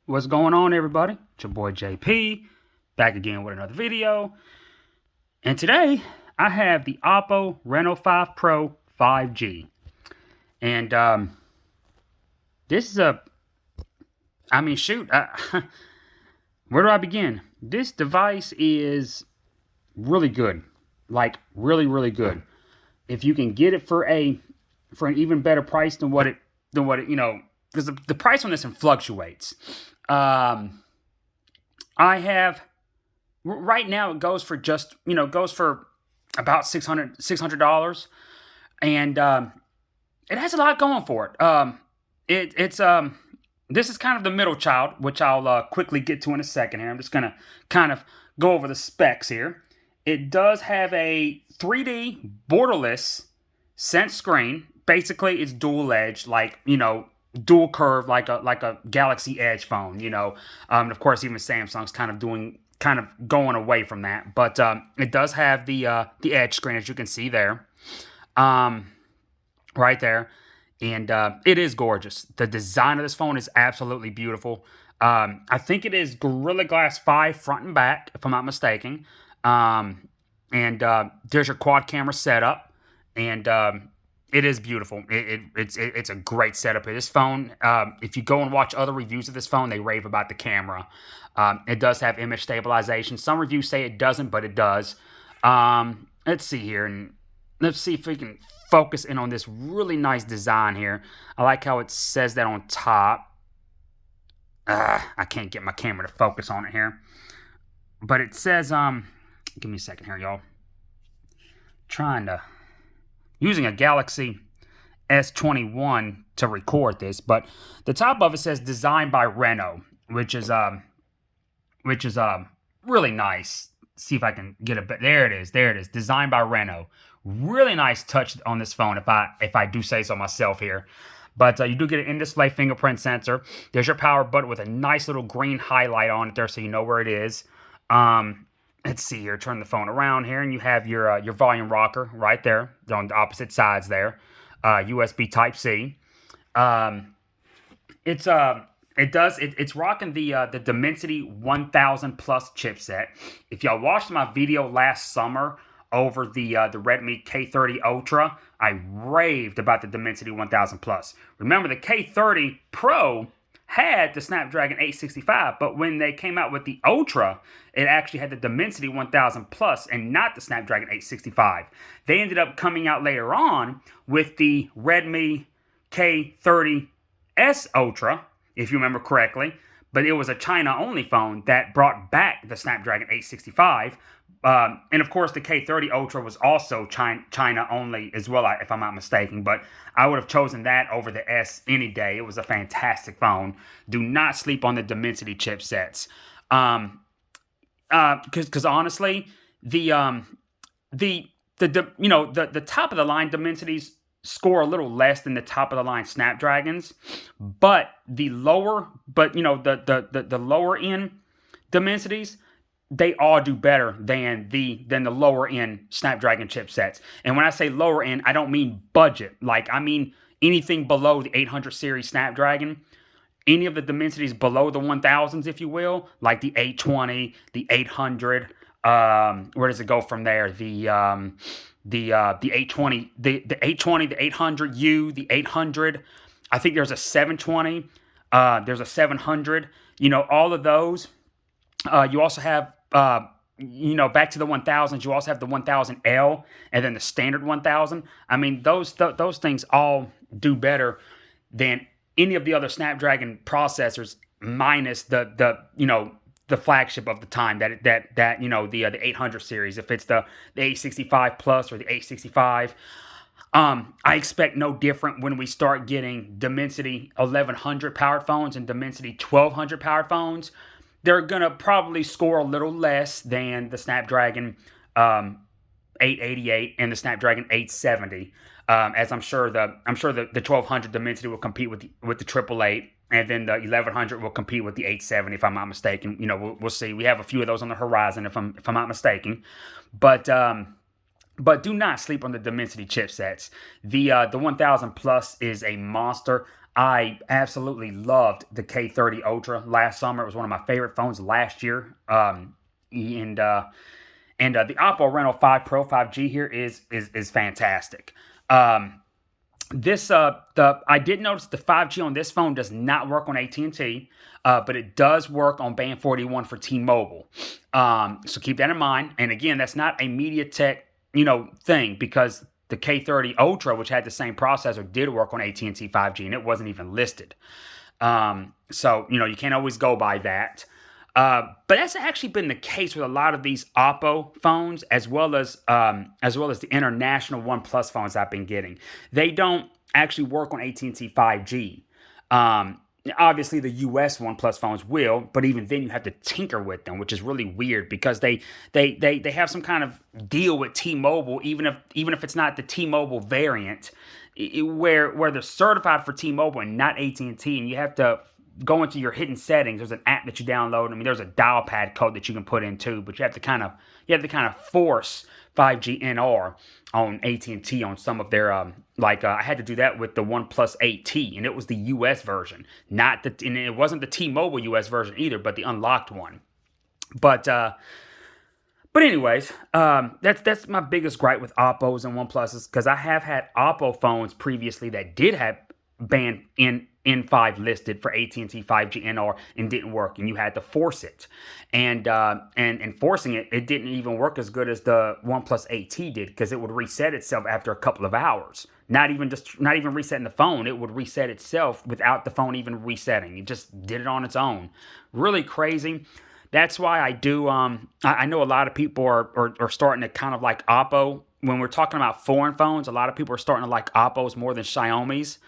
What's going on, everybody? It's your boy JP, back again with another video. And today, I have the Oppo Reno5 Pro 5G. And this is shoot, where do I begin? This device is really good. Like, really, really good. If you can get it for an even better price than because the price on this one fluctuates. Um, I have right now it goes for just goes for about $600, and it has a lot going for it. It's this is kind of the middle child, which I'll quickly get to in a second here. I'm just gonna kind of go over the specs here. It does have a 3D borderless Sense screen. Basically, it's dual edge, like dual curve, like a Galaxy Edge phone. Of course, even Samsung's kind of going away from that, but it does have the Edge screen, as you can see there, right there, and it is gorgeous. The design of this phone is absolutely beautiful. I think it is Gorilla Glass 5 front and back, if I'm not mistaken. And there's your quad camera setup, and it is beautiful. It's a great setup here. This phone, if you go and watch other reviews of this phone, they rave about the camera. It does have image stabilization. Some reviews say it doesn't, but it does. Let's see here, and let's see if we can focus in on this really nice design here. I like how it says that on top. I can't get my camera to focus on it here, but it says give me a second here, y'all. Trying to using a Galaxy S21 to record this, but the top of it says designed by Reno, which is really nice. See if I can get a bit. There it is. There it is. Designed by Reno. Really nice touch on this phone, if I do say so myself here. But you do get an in-display fingerprint sensor. There's your power button with a nice little green highlight on it there, so you know where it is. Let's see here. Turn the phone around here, and you have your volume rocker right there. They're on the opposite sides there. USB Type C. It's rocking the Dimensity 1000 Plus chipset. If y'all watched my video last summer over the Redmi K30 Ultra, I raved about the Dimensity 1000 Plus. Remember, the K30 Pro had the Snapdragon 865, but when they came out with the Ultra, it actually had the Dimensity 1000 Plus and not the Snapdragon 865. They ended up coming out later on with the Redmi K30S Ultra, if you remember correctly, but it was a China-only phone that brought back the Snapdragon 865. And of course, the K30 Ultra was also China-only as well, if I'm not mistaken. But I would have chosen that over the S any day. It was a fantastic phone. Do not sleep on the Dimensity chipsets. Because honestly, the top of the line Dimensities score a little less than the top of the line Snapdragons, but the lower end Dimensities, they all do better than the lower end Snapdragon chipsets. And when I say lower end, I don't mean budget. Like, I mean anything below the 800 series Snapdragon. Any of the Dimensities below the 1000s, if you will, like the 820, the 800. Where does it go from there? The 820, the 820, the 800U, the 800. I think there's a 720. There's a 700. All of those. You also have back to the 1000s. You also have the 1000L and then the standard 1000. I mean, those things all do better than any of the other Snapdragon processors, minus the flagship of the time, the 800 series. If it's the 865 Plus or the 865, I expect no different when we start getting Dimensity 1100 powered phones and Dimensity 1200 powered phones. They're gonna probably score a little less than the Snapdragon 888 and the Snapdragon 870. As I'm sure the 1200 Dimensity will compete with the 888, and then the 1100 will compete with the 870, if I'm not mistaken. We'll see. We have a few of those on the horizon, if I'm not mistaken. But do not sleep on the Dimensity chipsets. The 1000 Plus is a monster. I absolutely loved the K30 Ultra last summer. It was one of my favorite phones last year. And the Oppo Reno5 Pro 5G here is fantastic. This the I did notice the 5G on this phone does not work on AT&T, but it does work on Band 41 for T-Mobile. So keep that in mind. And again, that's not a MediaTek thing, because the K30 Ultra, which had the same processor, did work on AT&T 5G, and it wasn't even listed. So you can't always go by that. But that's actually been the case with a lot of these Oppo phones, as well as the international OnePlus phones I've been getting. They don't actually work on AT&T 5G. Obviously, the US OnePlus phones will, but even then, you have to tinker with them, which is really weird, because they have some kind of deal with T-Mobile, even if it's not the T-Mobile variant, where they're certified for T-Mobile and not AT&T, and you have to go into your hidden settings. There's an app that you download. I mean, there's a dial pad code that you can put in too, but you have to kind of force 5G NR on AT&T on some of their I had to do that with the OnePlus 8T, and it was the US version, and it wasn't the T-Mobile US version either, but the unlocked one. But anyways, that's my biggest gripe with Oppos and OnePluses, because I have had Oppo phones previously that did have band N5 listed for AT&T 5G NR and didn't work, and you had to force it. And forcing it didn't even work as good as the OnePlus 8T did, because it would reset itself after a couple of hours. Not even resetting the phone, it would reset itself without the phone even resetting. It just did it on its own. Really crazy. That's why I do. I know a lot of people are starting to kind of like Oppo. When we're talking about foreign phones, a lot of people are starting to like Oppos more than Xiaomi's.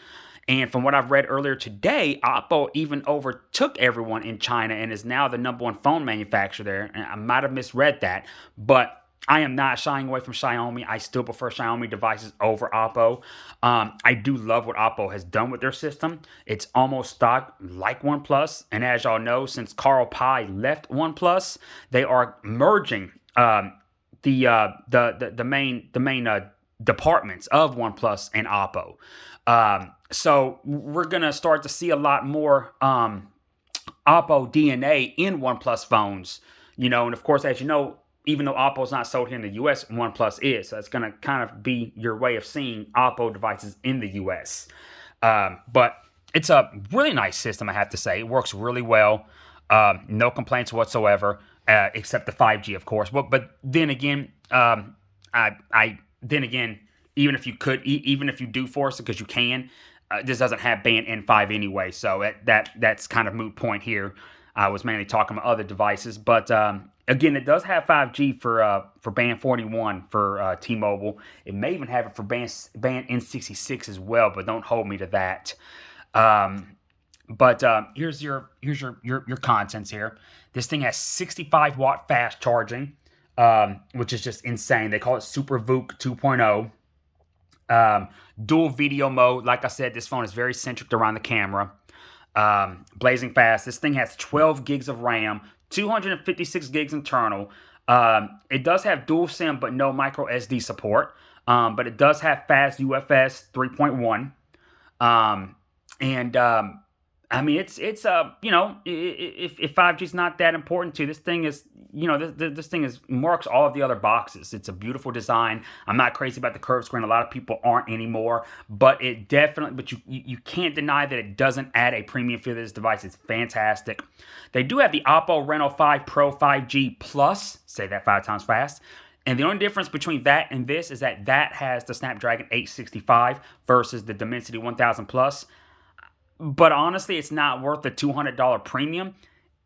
And from what I've read earlier today, Oppo even overtook everyone in China and is now the number one phone manufacturer there. And I might have misread that, but I am not shying away from Xiaomi. I still prefer Xiaomi devices over Oppo. I do love what Oppo has done with their system. It's almost stock like OnePlus. And as y'all know, since Carl Pei left OnePlus, they are merging the main departments of OnePlus and Oppo. So we're going to start to see a lot more Oppo DNA in OnePlus phones, and of course, as you know, even though Oppo's not sold here in the US, OnePlus is. So it's going to kind of be your way of seeing Oppo devices in the US. But it's a really nice system, I have to say. It works really well. No complaints whatsoever, except the 5G, of course. But then again, even if you do force it, because you can, this doesn't have band N5 anyway, so that's kind of moot point here. I was mainly talking about other devices, but again, it does have 5G for band 41 for T-Mobile. It may even have it for band N66 as well, but don't hold me to that. But here's your contents here. This thing has 65 watt fast charging, which is just insane. They call it Super VOOC 2.0. Dual video mode. Like I said, this phone is very centric around the camera. Blazing fast. This thing has 12 gigs of RAM, 256 gigs internal. It does have dual SIM, but no micro SD support. But it does have fast UFS 3.1. I mean, it's if 5G is not that important to you, this thing is, this thing marks all of the other boxes. It's a beautiful design. I'm not crazy about the curved screen. A lot of people aren't anymore, but you can't deny that it doesn't add a premium feel to this device. It's fantastic. They do have the Oppo Reno5 Pro 5G Plus. Say that 5 times fast. And the only difference between that and this is that has the Snapdragon 865 versus the Dimensity 1000 Plus. But honestly, it's not worth the $200 premium.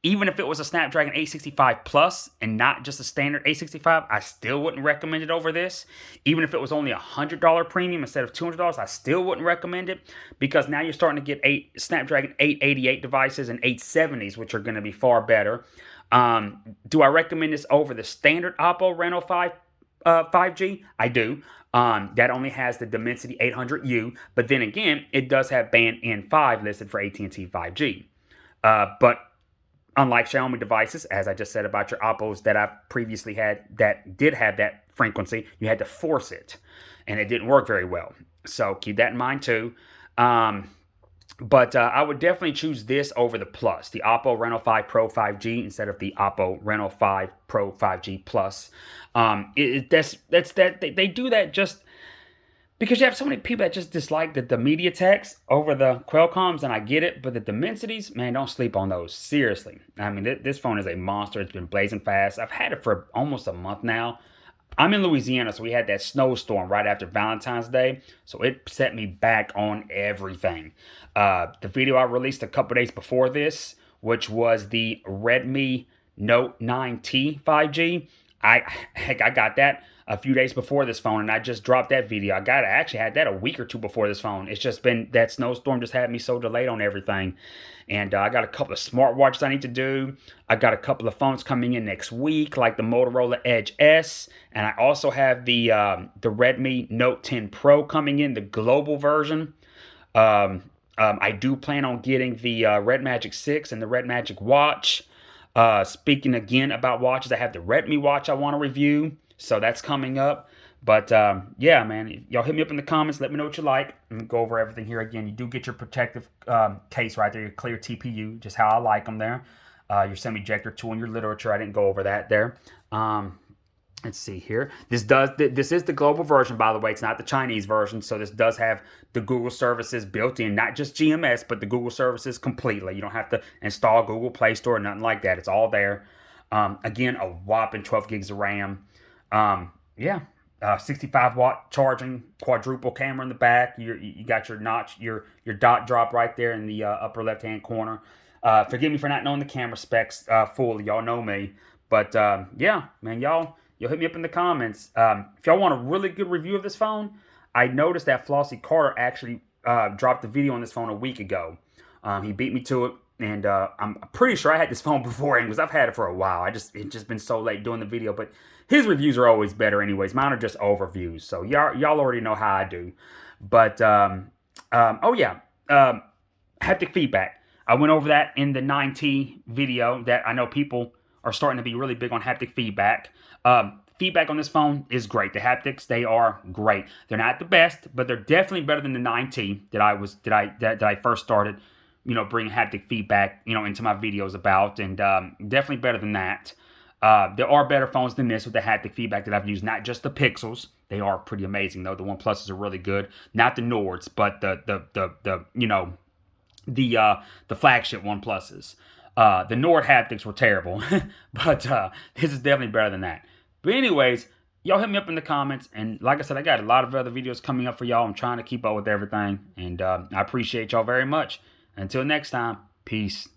Even if it was a Snapdragon 865 Plus and not just a standard 865, I still wouldn't recommend it over this. Even if it was only a $100 premium instead of $200, I still wouldn't recommend it, because now you're starting to get Snapdragon 888 devices and 870s, which are going to be far better. Do I recommend this over the standard Oppo Reno5 5G? I do. That only has the Dimensity 800U, but then again, it does have band N5 listed for AT&T 5G. But unlike Xiaomi devices, as I just said about your Oppos that I've previously had that did have that frequency, you had to force it, and it didn't work very well. So keep that in mind too. But I would definitely choose this over the Plus, the Oppo Reno5 Pro 5G instead of the Oppo Reno5 Pro 5G Plus. That's that they do that just because you have so many people that just dislike the MediaTeks over the Qualcomms, and I get it, but the Dimensities, man, don't sleep on those. Seriously. I mean, this phone is a monster. It's been blazing fast. I've had it for almost a month now. I'm in Louisiana, so we had that snowstorm right after Valentine's Day, so it set me back on everything. The video I released a couple days before this, which was the Redmi Note 9T 5G, I got that a few days before this phone, and I just dropped that video. I actually had that a week or two before this phone. It's just been that snowstorm just had me so delayed on everything, and I got a couple of smartwatches I need to do. I got a couple of phones coming in next week, like the Motorola Edge S, and I also have the Redmi Note 10 Pro coming in, the global version. I do plan on getting the Red Magic 6 and the Red Magic Watch. Speaking again about watches, I have the Redmi watch I want to review, so that's coming up. But yeah, man, y'all hit me up in the comments. Let me know what you like. Let me go over everything here again. You do get your protective case right there, your clear TPU, just how I like them there. Your semi-ejector tool and your literature. I didn't go over that there. Let's see here. This is the global version, by the way. It's not the Chinese version, so this does have the Google services built in, not just GMS, but the Google services completely. You don't have to install Google Play Store or nothing like that. It's all there. Again, a whopping 12 gigs of RAM. Yeah, 65-watt charging, quadruple camera in the back. You got your notch, your dot drop right there in the upper left-hand corner. Forgive me for not knowing the camera specs fully. Y'all know me, but yeah, man, y'all hit me up in the comments. If y'all want a really good review of this phone, I noticed that Flossie Carter actually dropped a video on this phone a week ago. He beat me to it, and I'm pretty sure I had this phone before him because I've had it for a while. It's just been so late doing the video, but his reviews are always better anyways. Mine are just overviews, so y'all already know how I do. But oh yeah, haptic feedback. I went over that in the 9T video that I know people are starting to be really big on haptic feedback. Feedback on this phone is great. The haptics, they are great. They're not the best, but they're definitely better than the 9T that I first started, bringing haptic feedback, into my videos about, and definitely better than that. There are better phones than this with the haptic feedback that I've used, not just the Pixels. They are pretty amazing though. The OnePluses are really good. Not the Nords, but the flagship OnePluses. The Nord haptics were terrible, but this is definitely better than that. But anyways, y'all hit me up in the comments, and like I said, I got a lot of other videos coming up for y'all. I'm trying to keep up with everything, and I appreciate y'all very much. Until next time, peace.